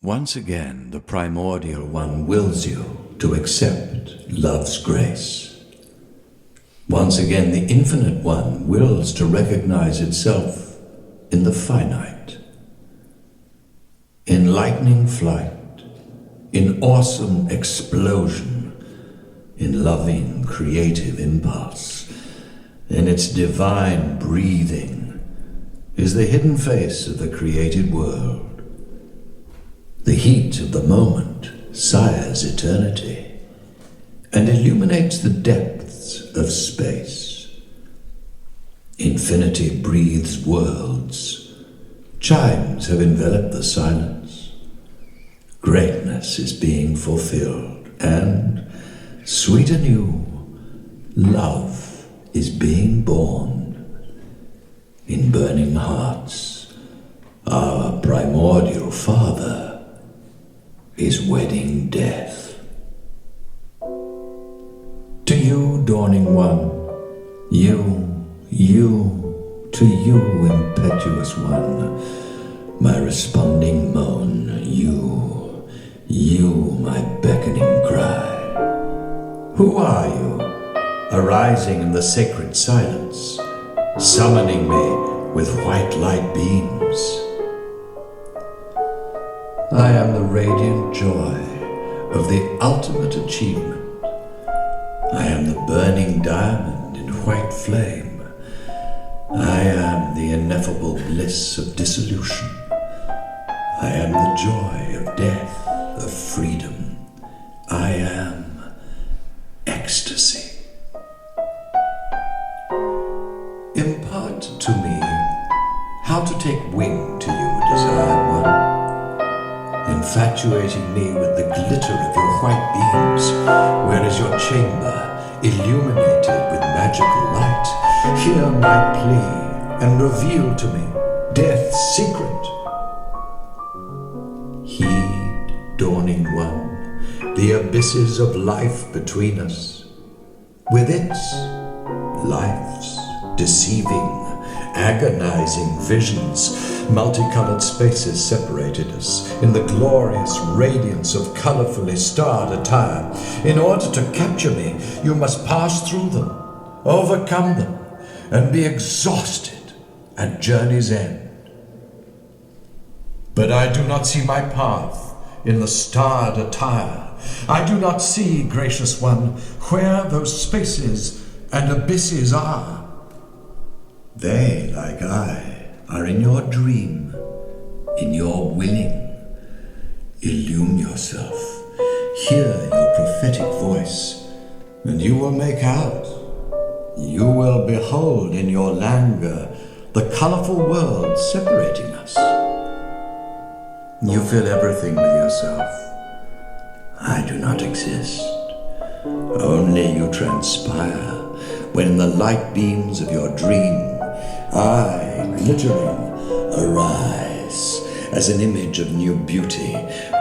Once again, the primordial one wills you to accept love's grace. Once again, the infinite one wills to recognize itself in the finite. In lightning flight, in awesome explosion, in loving creative impulse, in its divine breathing, is the hidden face of the created world. The heat of the moment sires eternity and illuminates the depths of space. Infinity breathes worlds. Chimes have enveloped the silence. Greatness is being fulfilled, and, sweet anew, love is being born. In burning hearts, our primordial Father is wedding death. To you, dawning one, to you, impetuous one, my responding moan, you, my beckoning cry. Who are you, arising in the sacred silence, summoning me with white light beams? I am the radiant joy of the ultimate achievement. I am the burning diamond in white flame. I am the ineffable bliss of dissolution. I am the joy of death, of freedom. I am ecstasy. Impart to me how to take wing to you, desired one. Infatuating me with the glitter of your white beams, where is your chamber, illuminated with magical light? Hear my plea, and reveal to me death's secret. Heed, dawning one, the abysses of life between us, with its life's deceiving, agonizing visions. Multicolored spaces separated us in the glorious radiance of colorfully starred attire. In order to capture me, you must pass through them, overcome them, and be exhausted at journey's end. But I do not see my path in the starred attire. I do not see, gracious one, where those spaces and abysses are. They, like I, are in your dream, in your willing. Illume yourself, hear your prophetic voice, and you will make out. You will behold in your languor the colorful world separating us. You fill everything with yourself. I do not exist. Only you transpire when in the light beams of your dream I, glittering, arise as an image of new beauty,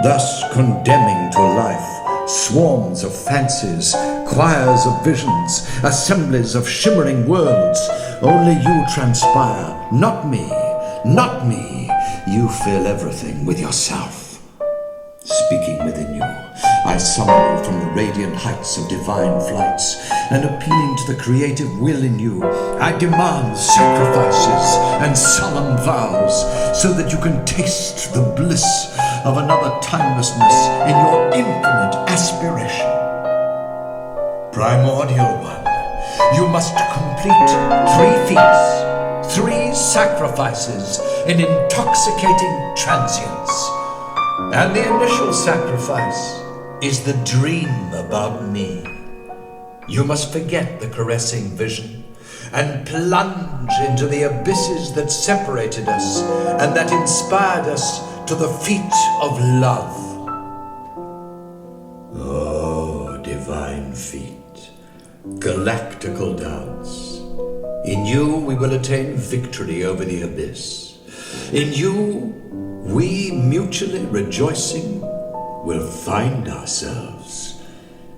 thus condemning to life swarms of fancies, choirs of visions, assemblies of shimmering worlds. Only you transpire, not me, not me. You fill everything with yourself. Speaking within you, I summon you from the radiant heights of divine flights, and appealing to the creative will in you, I demand sacrifices and solemn vows, so that you can taste the bliss of another timelessness in your infinite aspiration. Primordial one, you must complete 3 feats, 3 sacrifices in intoxicating transience. And the initial sacrifice is the dream about me. You must forget the caressing vision and plunge into the abysses that separated us and that inspired us to the feat of love. Oh, divine feet, galactical dance. In you we will attain victory over the abyss. In you, we, mutually rejoicing, will find ourselves.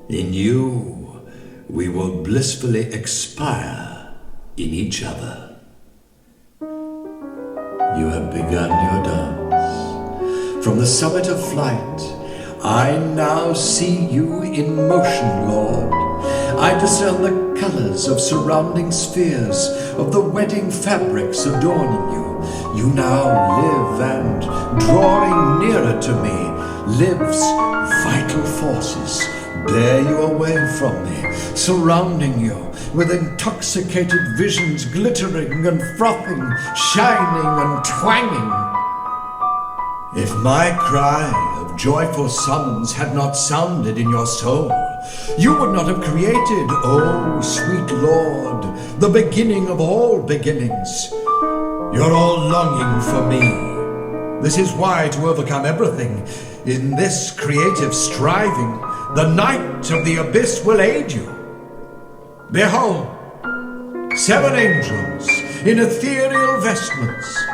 In you, we will blissfully expire in each other. You have begun your dance. From the summit of flight, I now see you in motion, Lord. I discern the colors of surrounding spheres, of the wedding fabrics adorning you. You now live, and drawing nearer to me, lives vital forces bear you away from me, surrounding you with intoxicated visions glittering and frothing, shining and twanging. If my cry of joyful summons had not sounded in your soul, you would not have created, oh sweet Lord, the beginning of all beginnings. You're all longing for me. This is why, to overcome everything, in this creative striving, the night of the abyss will aid you. Behold, 7 angels in ethereal vestments,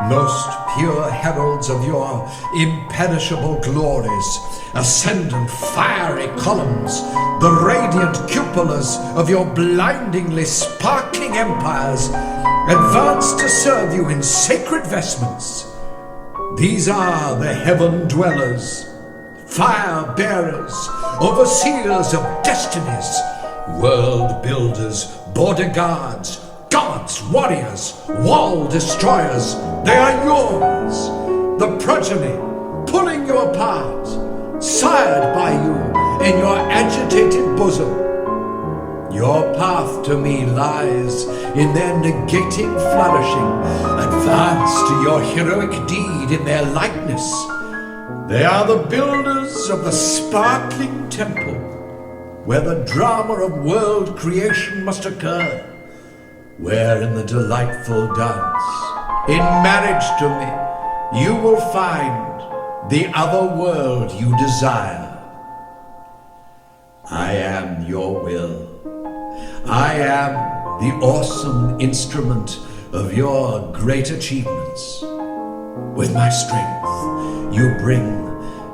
most pure heralds of your imperishable glories, ascendant fiery columns, the radiant cupolas of your blindingly sparkling empires, advance to serve you in sacred vestments. These are the heaven dwellers, fire bearers, overseers of destinies, world builders, border guards, gods, warriors, wall destroyers. They are yours, the progeny pulling you apart, sired by you in your agitated bosom. Your path to me lies in their negating flourishing. Advance to your heroic deed in their likeness. They are the builders of the sparkling temple, where the drama of world creation must occur, where in the delightful dance, in marriage to me, you will find the other world you desire. I am your will. I am the awesome instrument of your great achievements. With my strength, you bring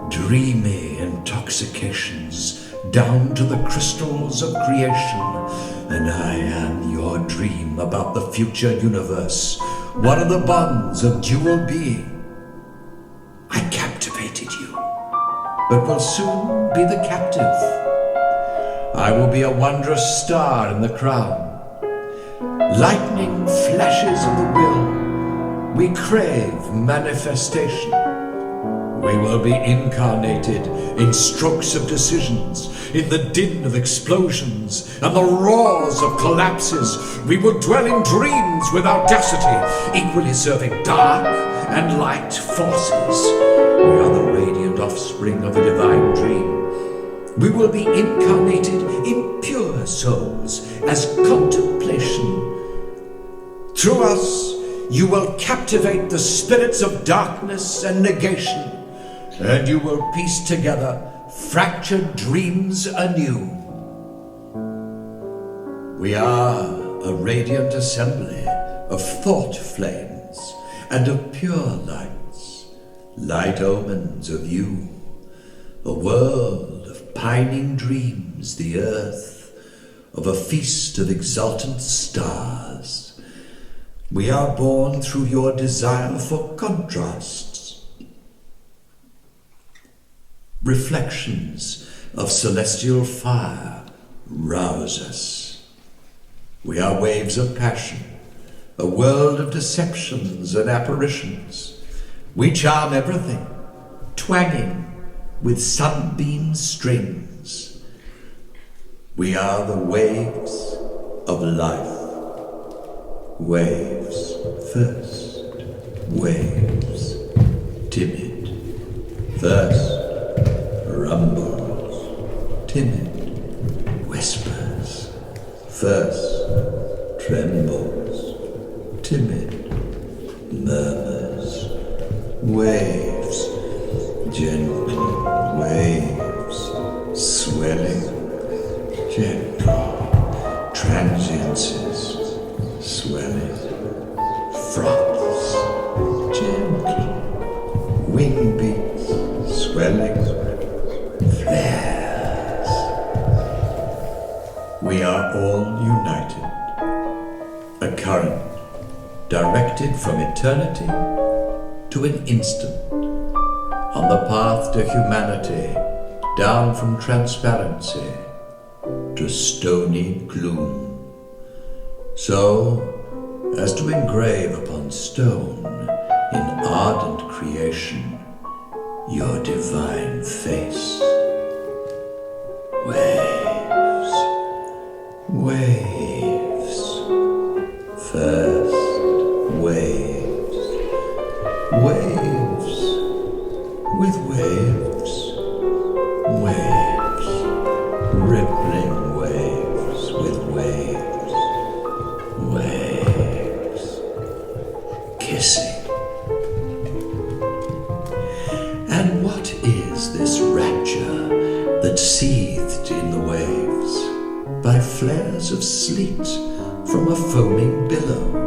dreamy intoxications down to the crystals of creation, and I am your dream about the future universe, one of the bonds of dual being. I captivated you, but will soon be the captive. I will be a wondrous star in the crown. Lightning flashes of the will. We crave manifestation. We will be incarnated in strokes of decisions, in the din of explosions and the roars of collapses. We will dwell in dreams with audacity, equally serving dark and light forces. We are the radiant offspring of a divine dream. We will be incarnated in pure souls as contemplation. Through us, you will captivate the spirits of darkness and negation, and you will piece together fractured dreams anew. We are a radiant assembly of thought flames and of pure lights, light omens of you, a world of pining dreams, the earth of a feast of exultant stars. We are born through your desire for contrasts, reflections of celestial fire rouse us. We are waves of passion, a world of deceptions and apparitions. We charm everything, twanging with sunbeam strings. We are the waves of life. Waves first, waves timid. First rumbles, timid whispers. First trembles, timid murmurs. Waves, gentle waves, swelling, gentle transiences, swelling, froths, gentle wing beats, swelling, flares. We are all united, a current directed from eternity to an instant, on the path to humanity, down from transparency to stony gloom, so as to engrave upon stone in ardent creation your divine face. Waves, waves, first waves, waves with waves, waves, rippling waves with waves, waves, kissing. And what is this rapture that seethed in the waves by flares of sleet from a foaming billow?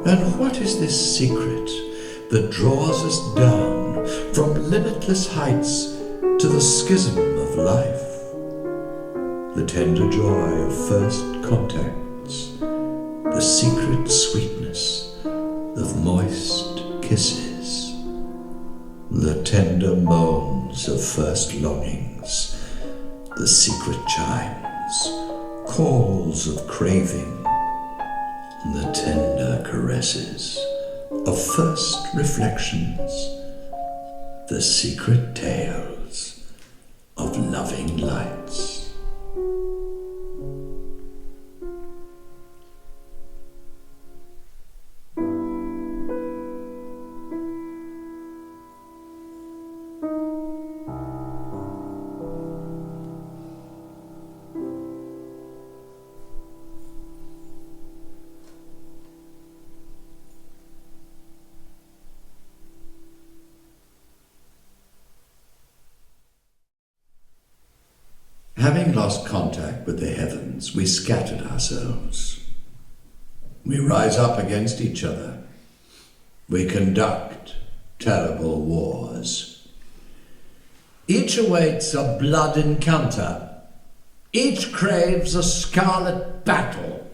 And what is this secret that draws us down from limitless heights to the schism of life? The tender joy of first contacts, the secret sweetness of moist kisses, the tender moans of first longings, the secret chimes, calls of craving, the tender caresses of first reflections, the secret tales of loving lights. Having lost contact with the heavens, we scattered ourselves. We rise up against each other. We conduct terrible wars. Each awaits a blood encounter. Each craves a scarlet battle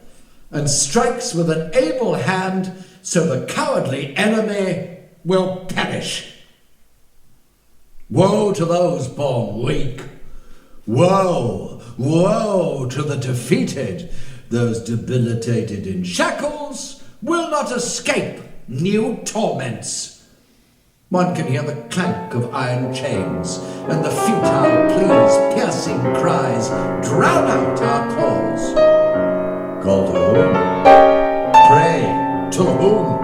and strikes with an able hand so the cowardly enemy will perish. Woe to those born weak. Woe, woe to the defeated. Those debilitated in shackles will not escape new torments. One can hear the clank of iron chains and the futile pleas, piercing cries drown out our calls. Call to whom? Pray to whom?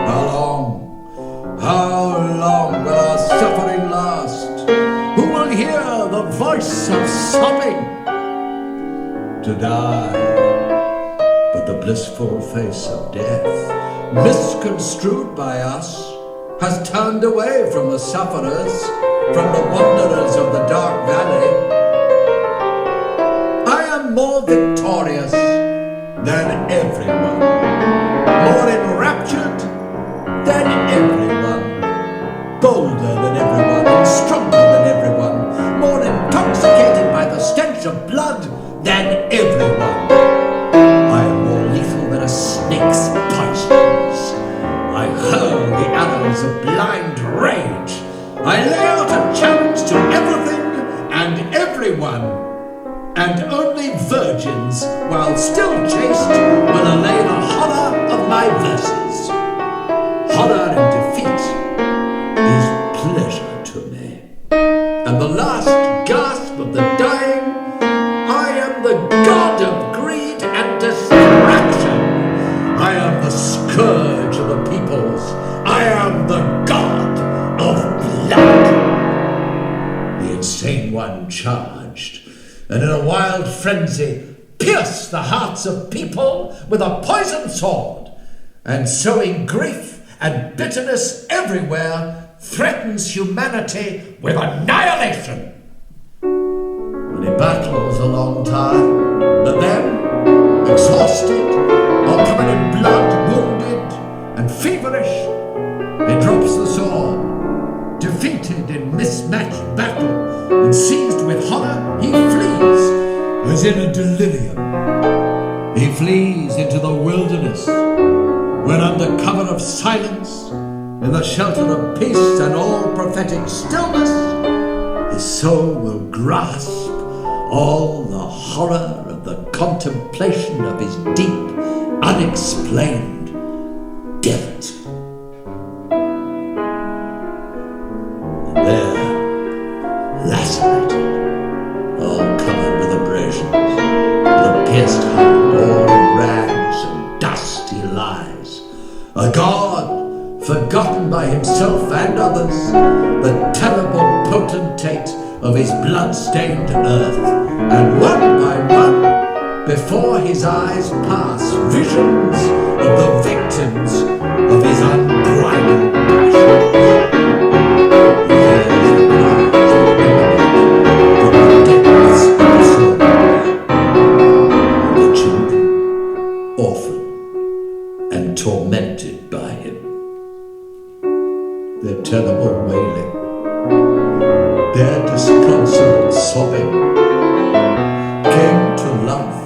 How long? How long will our suffering last? Who will hear the voice of sobbing? To die, but the blissful face of death, misconstrued by us, has turned away from the sufferers, from the wanderers of the dark valley. I am more victorious than everyone, more enraptured than everyone, bolder than everyone, and stronger than everyone, more intoxicated by the stench of blood than everyone. I am more lethal than a snake's poisons. I hurl the arrows of blind rage. I lay out a challenge to everything and everyone, and only virgins, while still chaste, will allay the horror of my verses. Horror and defeat is pleasure to me. And the last gasp of the dying, I am the god of greed and distraction. I am the scourge of the peoples. I am the god of blood. The insane one charged, and in a wild frenzy pierced the hearts of people with a poisoned sword, and sowing grief and bitterness everywhere, threatens humanity with annihilation. And he battles a long time, but then, exhausted, or covered in blood, wounded, and feverish, he drops the sword. Defeated in mismatched battle, and seized with horror, he flees, as in a delirium. He flees into the wilderness, where under cover of silence, in the shelter of peace and all prophetic stillness, his soul will grasp all the horror of the contemplation of his deep, unexplained guilt. And there, lacerated, all covered with abrasions, with a pierced heart, all in rags and dust he lies, a god forgotten by himself and others, the terrible potentate of his blood-stained earth, and one by one, before his eyes pass visions of the victims of his unbridled passions. He hears the cries that emanate from the depths of the soul, and the children, orphaned and tormented by him. Their terrible wailing, their disconsolate sobbing, came to life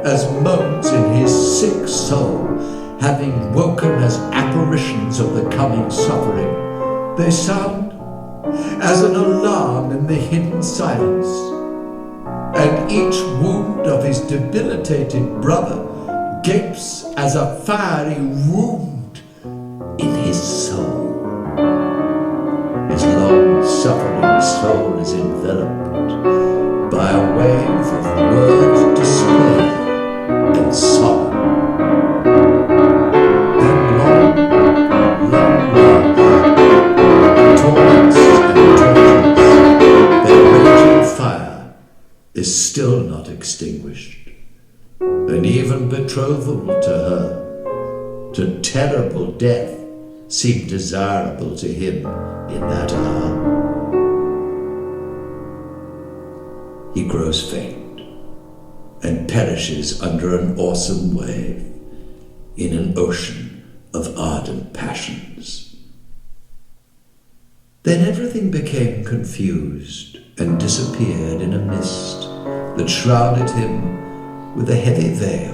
as moans in his sick soul, having woken as apparitions of the coming suffering. They sound as an alarm in the hidden silence, and each wound of his debilitated brother gapes as a fiery wound in his soul. His long-suffering soul is enveloped by a wave of word despair and sorrow. Then long last, torments and tortures, their raging fire is still not extinguished, and even betrothal to her, to terrible death, seemed desirable to him in that hour. He grows faint and perishes under an awesome wave in an ocean of ardent passions. Then everything became confused and disappeared in a mist that shrouded him with a heavy veil.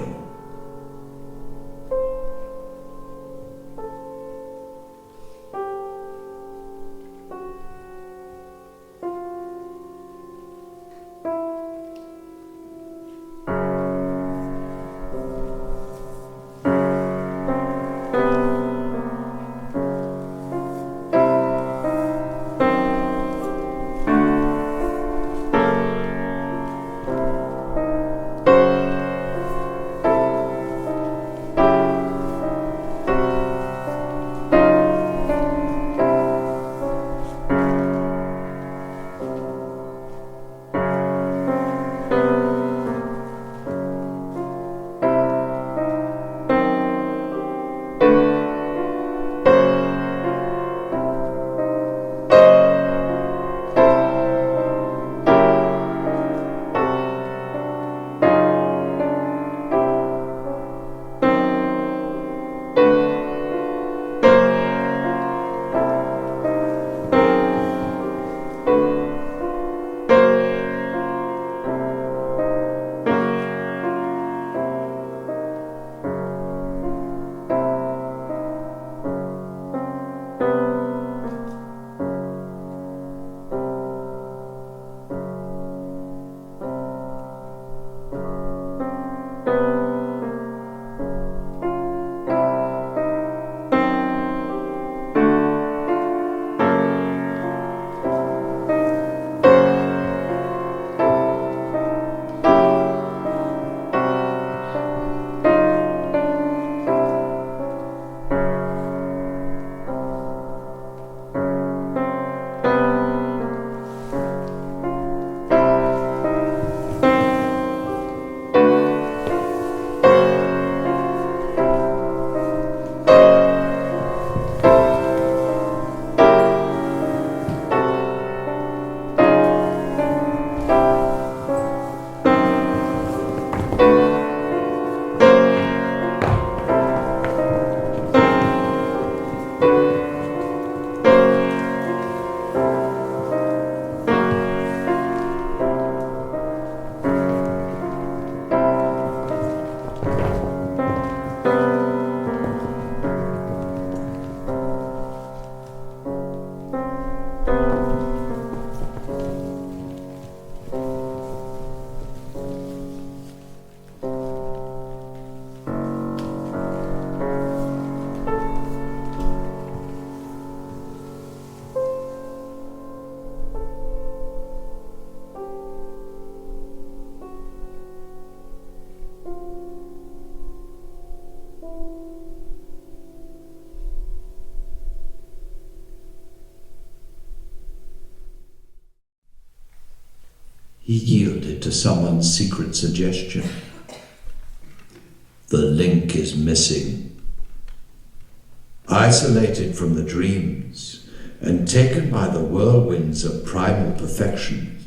He yielded to someone's secret suggestion. The link is missing. Isolated from the dreams and taken by the whirlwinds of primal perfection,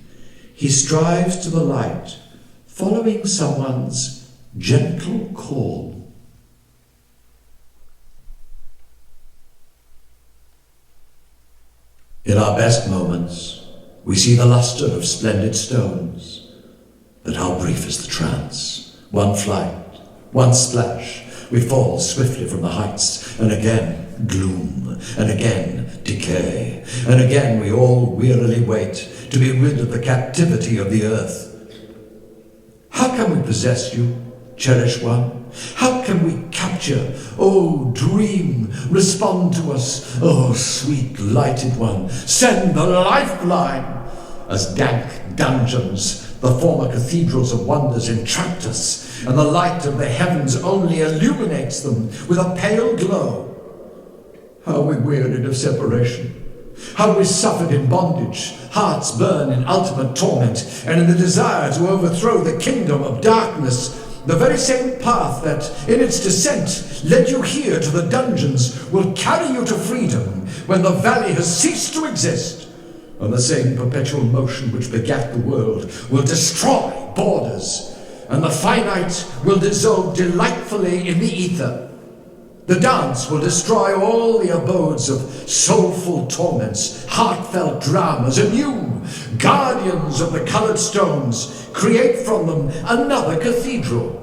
he strives to the light, following someone's gentle call. In our best moments, we see the luster of splendid stones. But how brief is the trance? One flight, one splash, we fall swiftly from the heights, and again gloom, and again decay, and again we all wearily wait to be rid of the captivity of the earth. How can we possess you, cherished one? How can we capture, oh dream, respond to us, oh sweet lighted one, send the lifeline? As dank dungeons, the former cathedrals of wonders entrapped us, and the light of the heavens only illuminates them with a pale glow. How we wearied of separation, how we suffered in bondage, hearts burn in ultimate torment, and in the desire to overthrow the kingdom of darkness. The very same path that, in its descent, led you here to the dungeons will carry you to freedom when the valley has ceased to exist. And the same perpetual motion which begat the world will destroy borders, and the finite will dissolve delightfully in the ether. The dance will destroy all the abodes of soulful torments, heartfelt dramas, and you, guardians of the coloured stones, create from them another cathedral,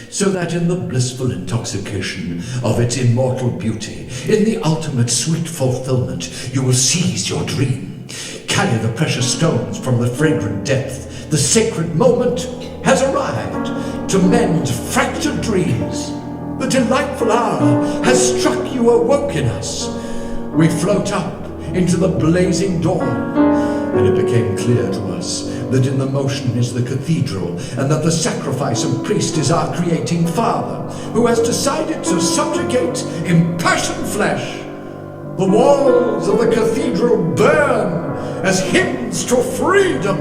so that in the blissful intoxication of its immortal beauty, in the ultimate sweet fulfillment, you will seize your dream, carry the precious stones from the fragrant depth. The sacred moment has arrived to mend fractured dreams. The delightful hour has struck you awoke in us. We float up into the blazing dawn, and it became clear to us that in the motion is the cathedral, and that the sacrifice and priest is our creating Father, who has decided to subjugate impassioned flesh. The walls of the cathedral burn as hymns to freedom,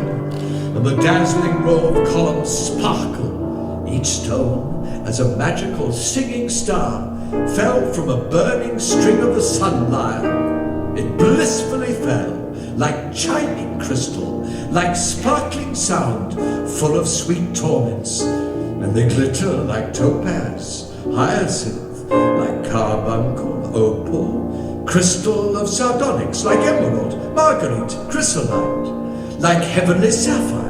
and the dazzling row of columns sparkle, each stone as a magical singing star fell from a burning string of the sun lyre. It blissfully fell, like chiming crystal, like sparkling sound, full of sweet torments, and they glitter like topaz, hyacinth, like carbuncle, opal, crystal of sardonyx, like emerald, marguerite, chrysolite, like heavenly sapphire.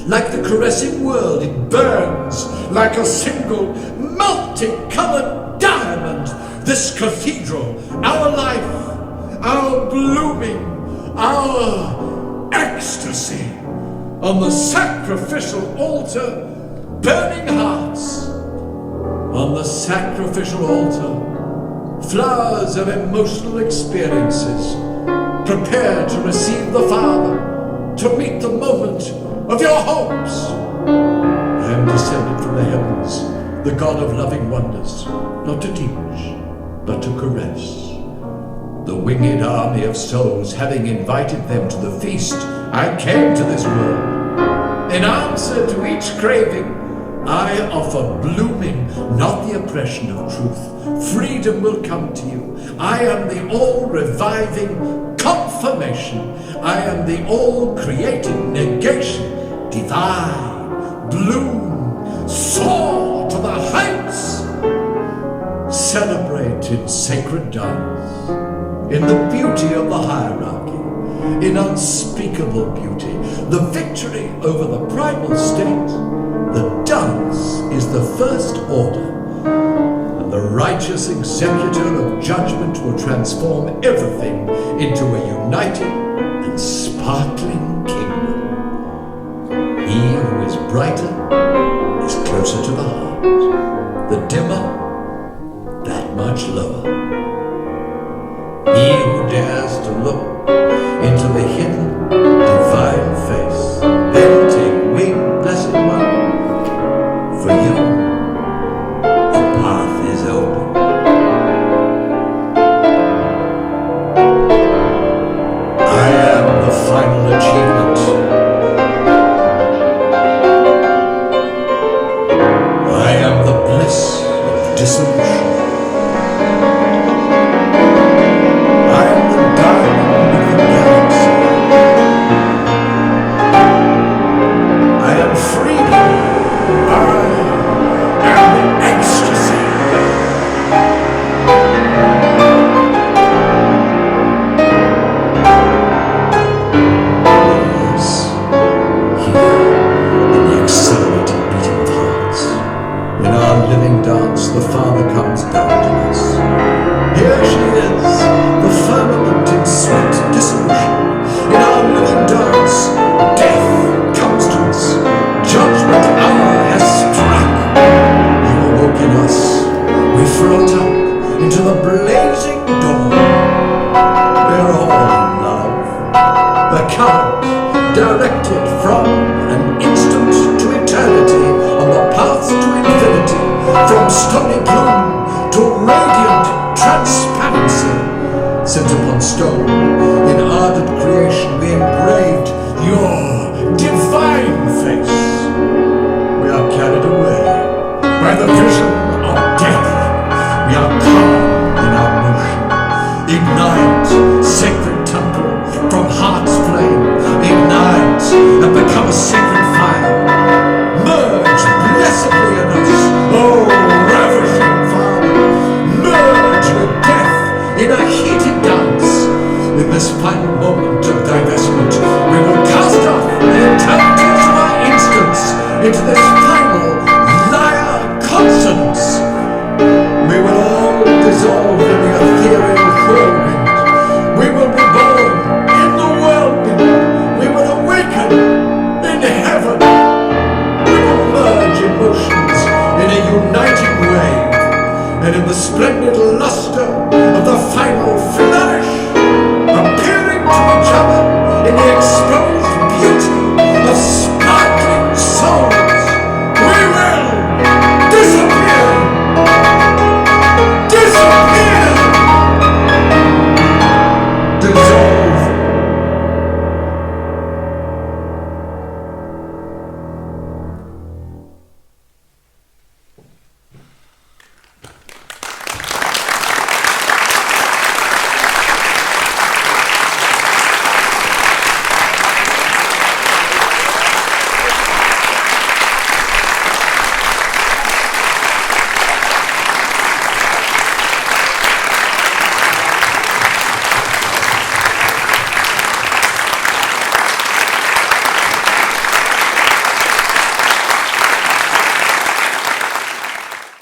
Like the caressing world, it burns like a single multicolored diamond. This cathedral, our life, our blooming, our ecstasy. On the sacrificial altar, burning hearts. On the sacrificial altar, flowers of emotional experiences. Prepare to receive the Father, to meet the moment of your hopes. I am descended from the heavens, the God of loving wonders, not to teach, but to caress. The winged army of souls, having invited them to the feast, I came to this world. In answer to each craving, I offer blooming, not the oppression of truth. Freedom will come to you. I am the all-reviving confirmation. I am the all-creating negation. Divine, bloom, soar to the heights. Celebrate in sacred dance, in the beauty of the hierarchy, in unspeakable beauty, the victory over the primal state. The dance is the first order, and the righteous executor of judgment will transform everything into a united and sparkling kingdom. He who is brighter is closer to the heart, the dimmer, that much lower. He who dares to look into the hidden, divine face, then take wing, blessed one. For you, the path is open. I am the final achievement. directed from an instant to eternity on the path to infinity, from stony gloom to radiant transparency. Sent upon stone, in ardent creation we engraved your divine face. We are carried away by the vision of death. We are calm in our motion. Ignite, sacred temple, from heart's flame. Ignite and become a sacred fire. Merge blessedly in us, oh ravishing Father. Merge with death in a heated dance. In this final moment of divestment, we will cast off the intelligence of our instance into this final lyre consonance. We will all dissolve in the ethereal whirlwind. We will be born in the whirlwind. We will awaken in heaven. We will merge emotions in a uniting wave, and in the splendid luster of the final flourish, appearing to each other in the explosion